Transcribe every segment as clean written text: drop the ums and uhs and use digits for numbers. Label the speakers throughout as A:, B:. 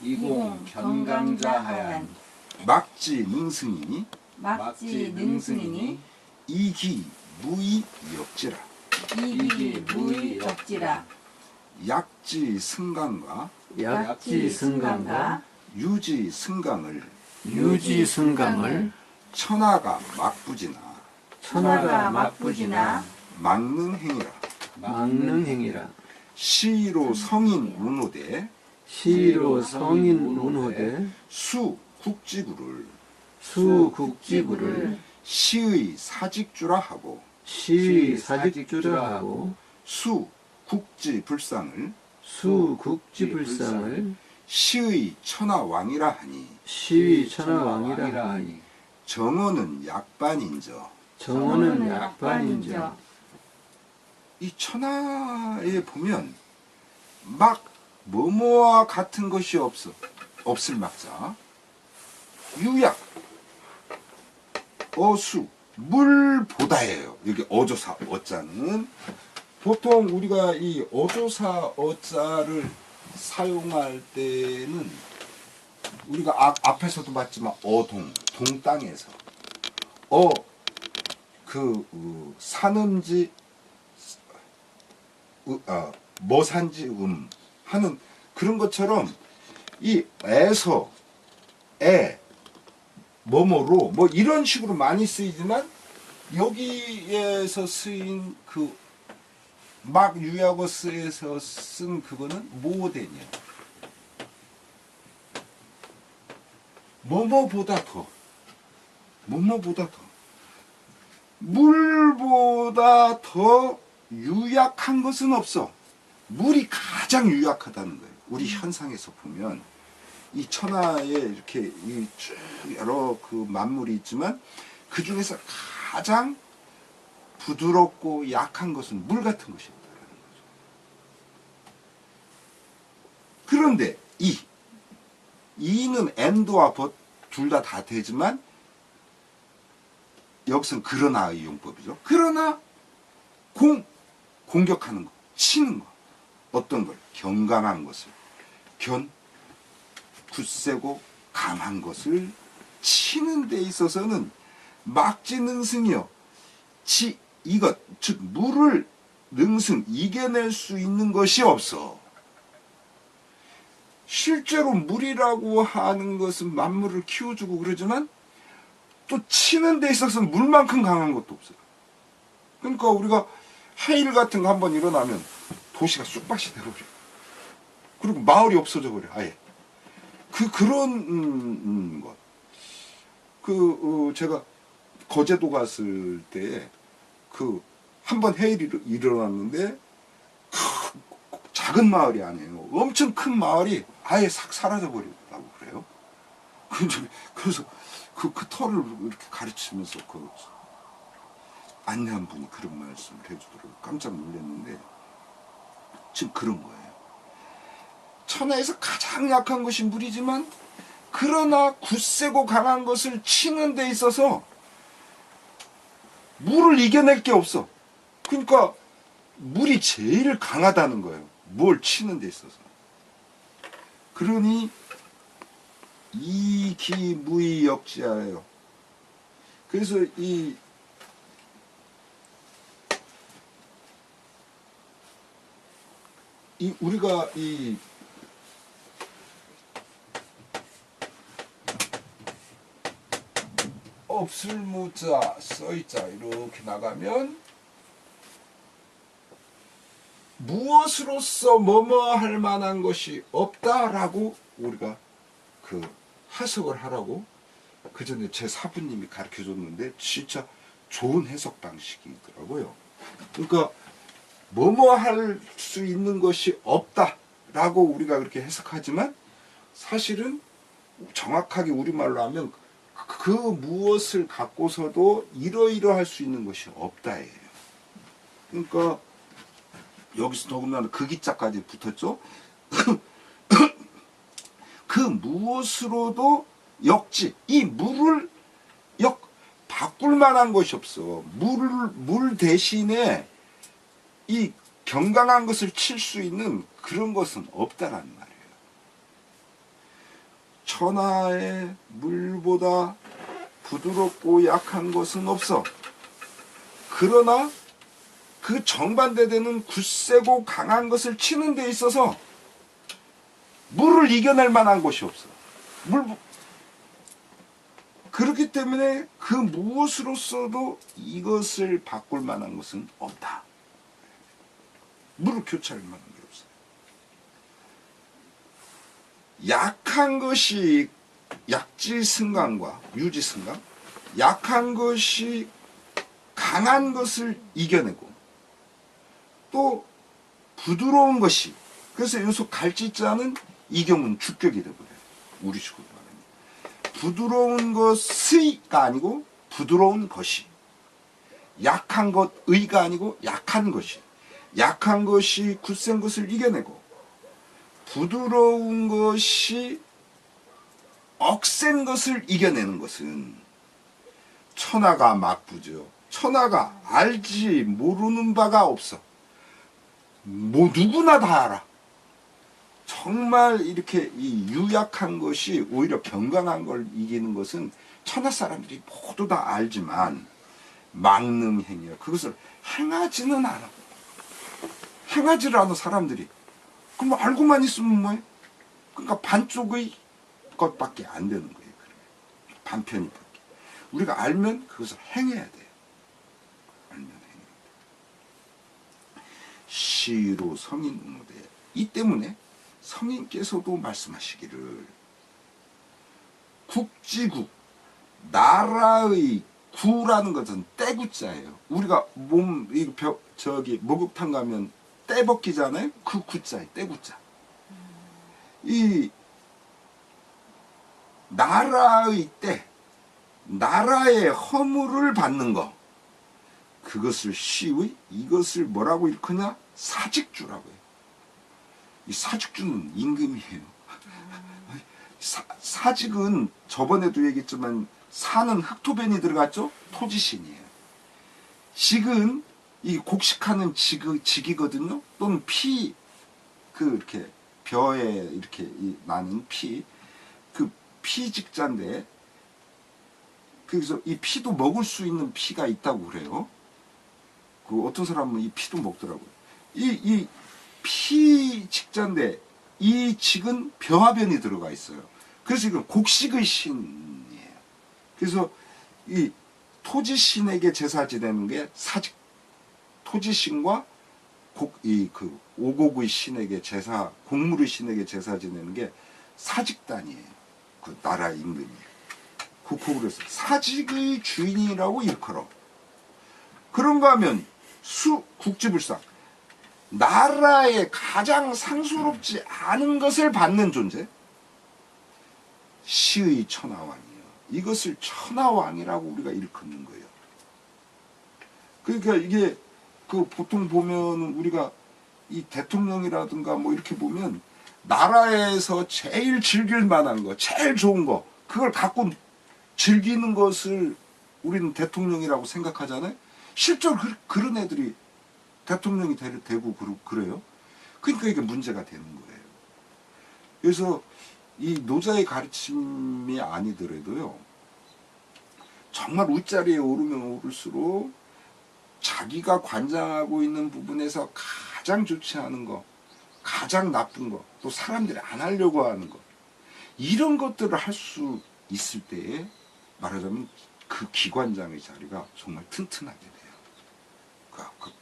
A: 이공 경강자하얀
B: 막지 능승이니
A: 막지 능승이니
B: 이기 무이 역지라.
A: 이기 무이 역지라.
B: 약지 승강과
A: 약지 승강과
B: 유지 승강을
C: 유지 승강을
B: 천하가 막부지나
A: 천하가 막부지나
B: 막는 행위라.
C: 막는 행위라.
B: 시로 성인 운호대
C: 시로 성인 운호대
B: 수 국지구를
C: 수국지구를
B: 시의 사직주라 하고
C: 시의 사직주라 하고
B: 수 국지 불상을
C: 수국지불상을
B: 시의 천하왕이라 하니
C: 시위 천하왕이라 하니
B: 정어는 약반인저.
C: 정어는 약반인저.
B: 이 천하에 보면 막 뭐뭐와 같은 것이 없을 막자 유약 어수 물보다예요. 여기 어조사 어자는 보통 우리가 이 어조사 어자를 사용할 때는 우리가 앞에서도 봤지만 어동 동땅에서 사는지 뭐 산지 하는 그런 것처럼 이 에서 뭐뭐로 뭐 이런 식으로 많이 쓰이지만 여기에서 쓰인 그 막 유약어스에서 쓴 그거는 모den이야. 뭐뭐보다 더 물보다 더 유약한 것은 없어. 물이 가장 유약하다는 거예요. 우리 현상에서 보면 이 천하에 이렇게 쭉 여러 그 만물이 있지만 그 중에서 가장 부드럽고 약한 것은 물 같은 것이 없다는 거죠. 그런데 이는 엔도와 벗 둘 다 되지만 여기서는 그러나의 용법이죠. 그러나 공격하는 거, 치는 거, 어떤 걸 경강한 것을 굳세고 강한 것을 치는 데 있어서는 막지 능승이요. 이것 즉 물을 능승 이겨낼 수 있는 것이 없어. 실제로 물이라고 하는 것은 만물을 키워주고 그러지만 또 치는 데 있어서는 물만큼 강한 것도 없어요. 그러니까 우리가 해일 같은 거 한번 일어나면 도시가 쑥밭이 되어버려. 그리고 마을이 없어져 버려 아예. 그런 것. 제가 거제도 갔을 때 한번 해일이 일어났는데 작은 마을이 아니에요. 엄청 큰 마을이 아예 싹 사라져 버렸다고 그래요. 그래서 그 터를 이렇게 가르치면서 안내한 분이 그런 말씀을 해주더라고요. 깜짝 놀랐는데 지금 그런 거예요. 천하에서 가장 약한 것이 물이지만 그러나 굳세고 강한 것을 치는 데 있어서 물을 이겨낼 게 없어. 그러니까 물이 제일 강하다는 거예요. 뭘 치는 데 있어서. 그러니 이기무이역지하예요. 그래서 우리가 없을무자 써있자 이렇게 나가면 무엇으로서 뭐뭐 할 만한 것이 없다라고 우리가 해석을 하라고 그 전에 제 사부님이 가르쳐 줬는데 진짜 좋은 해석 방식이더라고요. 그러니까 뭐뭐 할 수 있는 것이 없다라고 우리가 그렇게 해석하지만 사실은 정확하게 우리말로 하면 그 무엇을 갖고서도 이러이러할 수 있는 것이 없다예요. 그러니까 여기서 더군다나 그 기자까지 붙었죠. 그 무엇으로도 역지 이 물을 바꿀 만한 것이 없어. 물 대신에 이 경강한 것을 칠 수 있는 그런 것은 없다라는 말이에요. 천하의 물보다 부드럽고 약한 것은 없어. 그러나 그 정반대되는 굳세고 강한 것을 치는 데 있어서 물을 이겨낼 만한 것이 없어. 그렇기 때문에 그 무엇으로서도 이것을 바꿀 만한 것은 없다. 물을 교체할 만한 게 없어. 약한 것이 약지승강과 유지승강, 약한 것이 강한 것을 이겨내고, 또 부드러운 것이, 그래서 여기서 갈지자는 이 경우는 주격이 되어버려요. 우리식으로 말하면 부드러운 것의가 아니고 부드러운 것이, 약한 것의가 아니고 약한 것이, 약한 것이 굳센 것을 이겨내고 부드러운 것이 억센 것을 이겨내는 것은 천하가 막부죠. 천하가 알지 모르는 바가 없어. 뭐 누구나 다 알아. 정말 이렇게 이 유약한 것이 오히려 견강한 걸 이기는 것은 천하 사람들이 모두 다 알지만 망능행위야. 그것을 행하지는 않아. 행하지를 않아 사람들이. 그럼 알고만 있으면 뭐해? 그러니까 반쪽의 것밖에 안 되는 거예요. 반편이밖에. 우리가 알면 그것을 행해야 돼요. 알면 행해야 돼. 시로 성인 응모돼. 이 때문에 성인께서도 말씀하시기를 국지국, 나라의 구라는 것은 떼구자예요. 우리가 목욕탕 가면 떼 벗기잖아요. 그 구자예요. 떼구자. 이 나라의 때, 나라의 허물을 받는 거, 그것을 시의, 이것을 뭐라고 일컫냐? 사직주라고 해요. 이 사직주는 임금이에요. 사직은 저번에도 얘기했지만 사는 흑토변이 들어갔죠? 토지신이에요. 직은 이 곡식하는 직이거든요. 또는 피, 이렇게 벼에 이렇게 나는 피, 그 피직자인데, 그래서 이 피도 먹을 수 있는 피가 있다고 그래요. 그 어떤 사람은 이 피도 먹더라고요. 이 피직자인데 이 직은 벼화변이 들어가 있어요. 그래서 이건 곡식의 신이에요. 그래서 이 토지신에게 제사 지내는 게 사직, 토지신과 오곡의 신에게 제사, 곡물의 신에게 제사 지내는 게 사직단이에요. 그 나라 임금이. 그래서 사직의 주인이라고 일컬어. 그런가 하면 국지불상, 나라에 가장 상스럽지 않은 것을 받는 존재, 시의 천하왕이요. 이것을 천하왕이라고 우리가 일컫는 거예요. 그러니까 이게 보통 보면 우리가 이 대통령이라든가 뭐 이렇게 보면 나라에서 제일 즐길 만한 거, 제일 좋은 거, 그걸 갖고 즐기는 것을 우리는 대통령이라고 생각하잖아요. 실제로 그런 애들이 대통령이 되고 그래요. 그러니까 이게 문제가 되는 거예요. 그래서 이 노자의 가르침이 아니더라도요, 정말 윗자리에 오르면 오를수록 자기가 관장하고 있는 부분에서 가장 좋지 않은 거, 가장 나쁜 거, 또 사람들이 안 하려고 하는 거, 이런 것들을 할 수 있을 때에 말하자면 그 기관장의 자리가 정말 튼튼하게 돼요.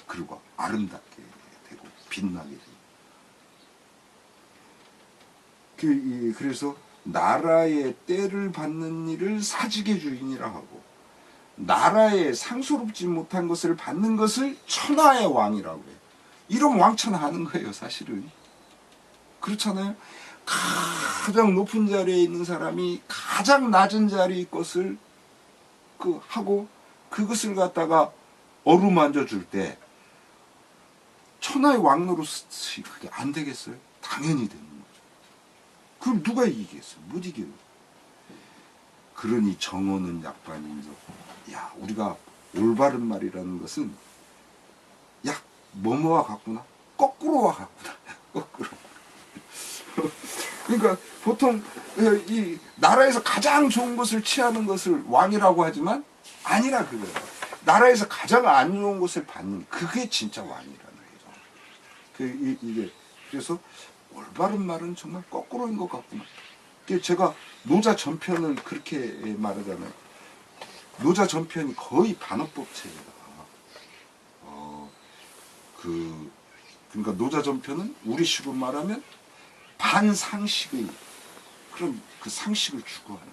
B: 그리고 아름답게 되고 빛나게 돼요. 그래서 나라의 때를 받는 일을 사직의 주인이라 하고, 나라에 상스럽지 못한 것을 받는 것을 천하의 왕이라고 해요. 이런 왕천하 하는 거예요, 사실은. 그렇잖아요. 가장 높은 자리에 있는 사람이 가장 낮은 자리의 것을 하고, 그것을 갖다가 어루만져 줄 때 천하의 왕노릇이 그게 안 되겠어요? 당연히 되는 거죠. 그럼 누가 이기겠어요? 못 이겨요. 그러니 정오는 약반인적. 야, 우리가 올바른 말이라는 것은 뭐뭐와 같구나, 거꾸로와 같구나. 거꾸로. 그러니까 보통 이 나라에서 가장 좋은 것을 취하는 것을 왕이라고 하지만 아니라 그거예요. 나라에서 가장 안 좋은 것을 받는 그게 진짜 왕이라는 거죠. 이게 그래서 올바른 말은 정말 거꾸로인 것 같구나. 제가 노자 전편을 그렇게 말하잖아요. 노자 전편이 거의 반어법체입니다. 그러니까 노자 전편은 우리식으로 말하면 반상식의 그런 그 상식을 추구하는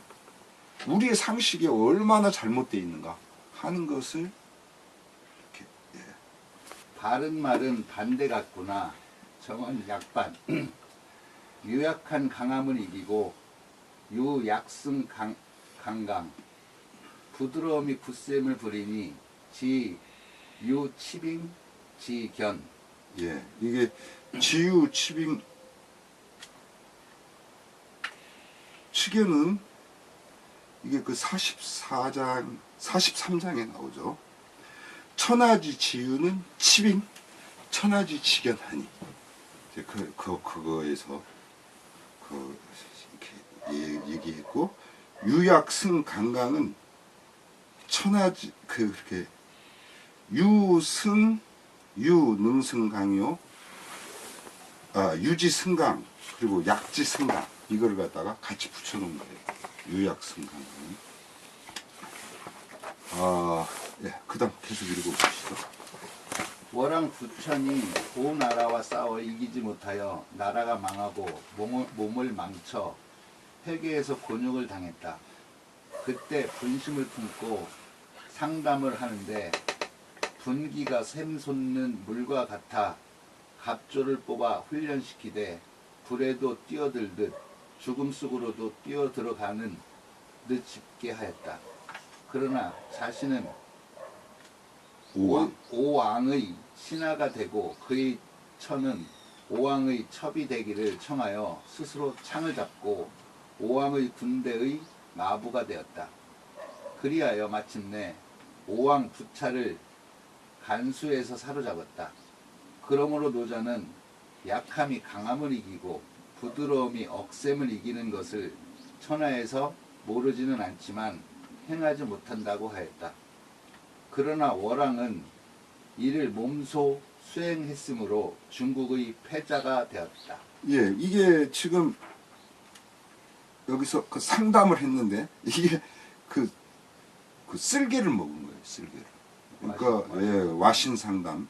B: 우리의 상식이 얼마나 잘못되어 있는가 하는 것을 이렇게
D: 바른 말은 반대 같구나. 정은 약반. 유약한 강함을 이기고 유약승 강강. 부드러움이 굳셈을 부리니 지 유치빙 지견.
B: 예, 이게 지유 치빙 치견은 이게 그 44장 43장에 나오죠. 천하지 지유는 치빙 천하지 지견하니. 이제 그거에서 이렇게 얘기했고 유약승 강강은 천하지 그렇게 유승 유능승 강요 유지승강 그리고 약지승강 이걸 갖다가 같이 붙여놓은 거예요. 유약승강. 예, 그다음 계속 읽어보시죠.
D: 월왕 부천이 고나라와 싸워 이기지 못하여 나라가 망하고 몸을 망쳐 회개에서 곤욕을 당했다. 그때 분심을 품고 상담을 하는데 분기가 샘솟는 물과 같아 갑조를 뽑아 훈련시키되 불에도 뛰어들듯 죽음 속으로도 뛰어들어가는 듯 싶게 하였다. 그러나 자신은 오왕의 신하가 되고 그의 처는 오왕의 첩이 되기를 청하여 스스로 창을 잡고 오왕의 군대의 마부가 되었다. 그리하여 마침내 오왕 부차를 간수에서 사로잡았다. 그러므로 노자는 약함이 강함을 이기고 부드러움이 억셈을 이기는 것을 천하에서 모르지는 않지만 행하지 못한다고 하였다. 그러나 월왕은 이를 몸소 수행했으므로 중국의 패자가 되었다.
B: 예, 이게 지금 여기서 그 상담을 했는데 이게 그 쓸개를 먹은 거예요. 쓸개를. 그러니까 예, 와신 상담.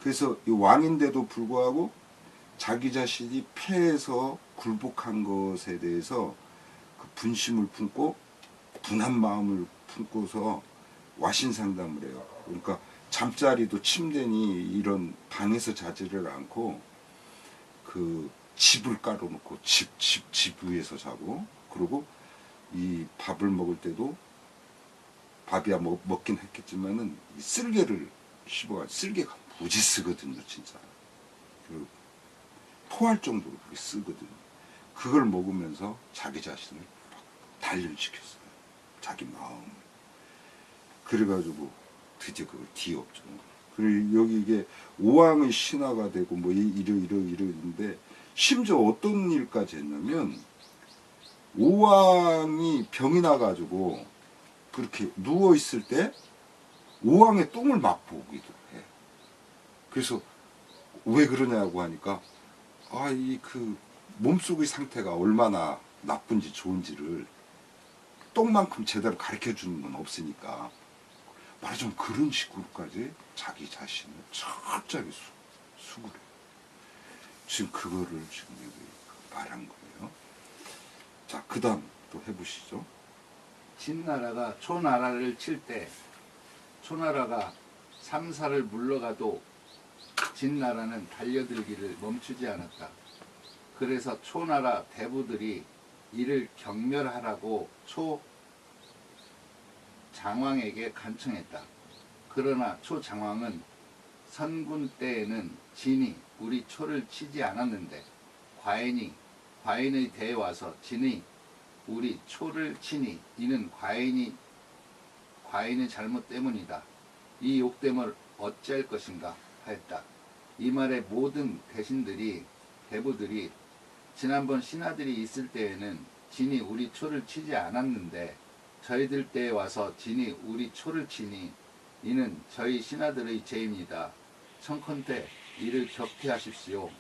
B: 그래서 이 왕인데도 불구하고 자기 자신이 패해서 굴복한 것에 대해서 그 분심을 품고 분한 마음을 품고서 와신 상담을 해요. 그러니까 잠자리도 침대니 이런 방에서 자지를 않고 그 집을 깔아놓고 집 위에서 자고 그리고 이 밥을 먹을 때도 밥이야 먹긴 했겠지만은 이 쓸개를 씹어가지고 쓸개가 무지 쓰거든요, 진짜. 그 토할 정도로 그렇게 쓰거든요. 그걸 먹으면서 자기 자신을 단련시켰어요. 자기 마음을. 그래가지고 드디어 그걸 뒤엎죠. 그리고 여기 이게 오왕의 신하가 되고 뭐 이러는데 심지어 어떤 일까지 했냐면 오왕이 병이 나가지고 그렇게 누워 있을 때 오왕의 똥을 맛보기도 해. 그래서 왜 그러냐고 하니까 이 그 몸속의 상태가 얼마나 나쁜지 좋은지를 똥만큼 제대로 가르쳐 주는 건 없으니까 말하자면 그런 식으로까지 자기 자신을 철저하게 수그려요. 지금 그거를 지금 여기 말한 거예요. 자, 그 다음 또 해보시죠.
D: 진나라가 초나라를 칠 때 초나라가 삼사를 물러가도 진나라는 달려들기를 멈추지 않았다. 그래서 초나라 대부들이 이를 경멸하라고 초장왕에게 간청했다. 그러나 초장왕은 선군 때에는 진이 우리 초를 치지 않았는데 과인의 대에 와서 진이 우리 초를 치니 이는 과인의 잘못 때문이다. 이 욕됨을 어찌할 것인가 하였다. 이 말에 모든 대부들이 지난번 신하들이 있을 때에는 진이 우리 초를 치지 않았는데 저희들 때에 와서 진이 우리 초를 치니 이는 저희 신하들의 죄입니다. 청컨대 이를 격퇴하십시오.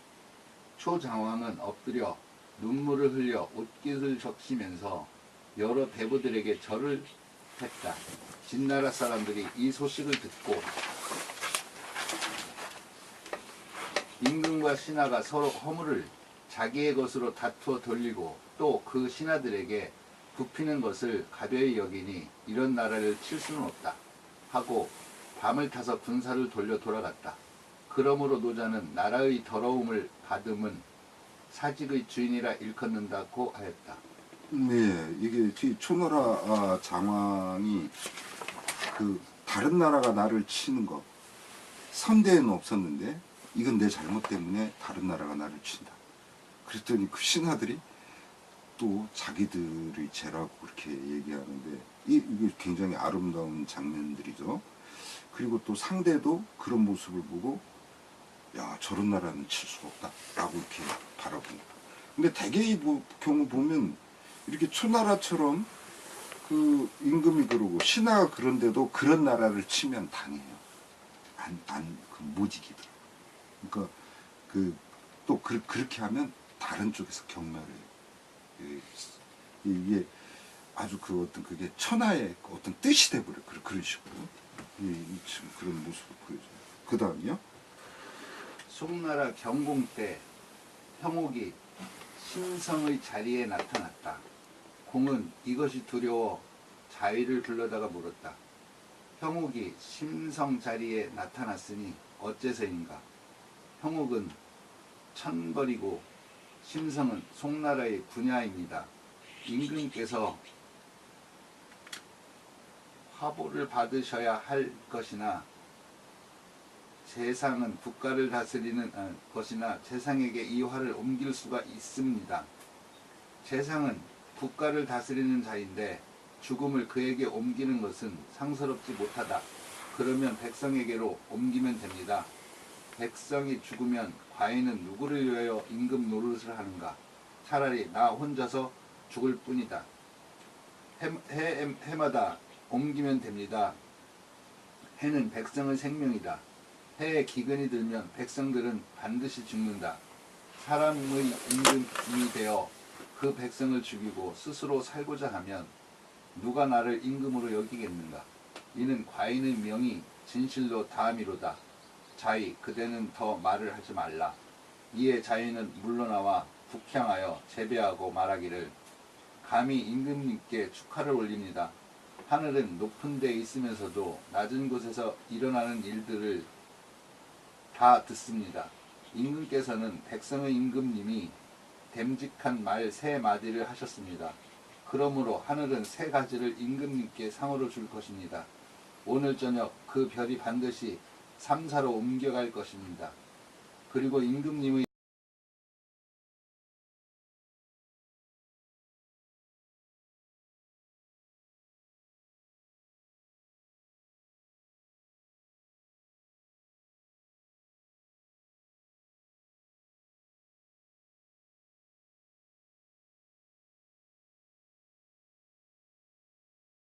D: 초장왕은 엎드려 눈물을 흘려 옷깃을 적시면서 여러 대부들에게 절을 했다. 진나라 사람들이 이 소식을 듣고 임금과 신하가 서로 허물을 자기의 것으로 다투어 돌리고 또 그 신하들에게 굽히는 것을 가벼이 여기니 이런 나라를 칠 수는 없다 하고 밤을 타서 군사를 돌려 돌아갔다. 그러므로 노자는 나라의 더러움을 받음은 사직의 주인이라 일컫는다고 하였다.
B: 네, 이게 초나라 장왕이 그 다른 나라가 나를 치는 거 선대에는 없었는데 이건 내 잘못 때문에 다른 나라가 나를 친다. 그랬더니 그 신하들이 또 자기들의 죄라고 그렇게 얘기하는데 이게 굉장히 아름다운 장면들이죠. 그리고 또 상대도 그런 모습을 보고 야 저런 나라는 칠 수가 없다 라고 이렇게 바라봅니다. 근데 대개의 경우 보면 이렇게 초나라처럼 그 임금이 그러고 신하가 그런데도 그런 나라를 치면 당해요. 못 이기더라고요. 그러니까 또 그렇게 하면 다른 쪽에서 경멸해요. 이게 아주 그게 천하의 어떤 뜻이 돼버려. 그런 식으로. 지금 그런 모습을 보여줘요. 그 다음이요?
D: 송나라 경공 때 형옥이 심성의 자리에 나타났다. 공은 이것이 두려워 자위를 불러다가 물었다. 형옥이 심성 자리에 나타났으니 어째서인가? 형옥은 천벌이고 심성은 송나라의 분야입니다. 임금께서 화보를 받으셔야 할 것이나 재상은 국가를 다스리는 것이나 재상에게 이 화를 옮길 수가 있습니다. 재상은 국가를 다스리는 자인데 죽음을 그에게 옮기는 것은 상스럽지 못하다. 그러면 백성에게로 옮기면 됩니다. 백성이 죽으면 과인은 누구를 위하여 임금 노릇을 하는가? 차라리 나 혼자서 죽을 뿐이다. 해마다 옮기면 됩니다. 해는 백성의 생명이다. 해에 기근이 들면 백성들은 반드시 죽는다. 사람의 임금이 되어 그 백성을 죽이고 스스로 살고자 하면 누가 나를 임금으로 여기겠는가? 이는 과인의 명이 진실로 다함이로다. 자이 그대는 더 말을 하지 말라. 이에 자이는 물러나와 북향하여 재배하고 말하기를 감히 임금님께 축하를 올립니다. 하늘은 높은 데 있으면서도 낮은 곳에서 일어나는 일들을 다 듣습니다. 임금께서는 백성의 임금님이 됨직한 말 3마디를 하셨습니다. 그러므로 하늘은 3가지를 임금님께 상으로 줄 것입니다. 오늘 저녁 그 별이 반드시 3사로 옮겨갈 것입니다. 그리고 임금님의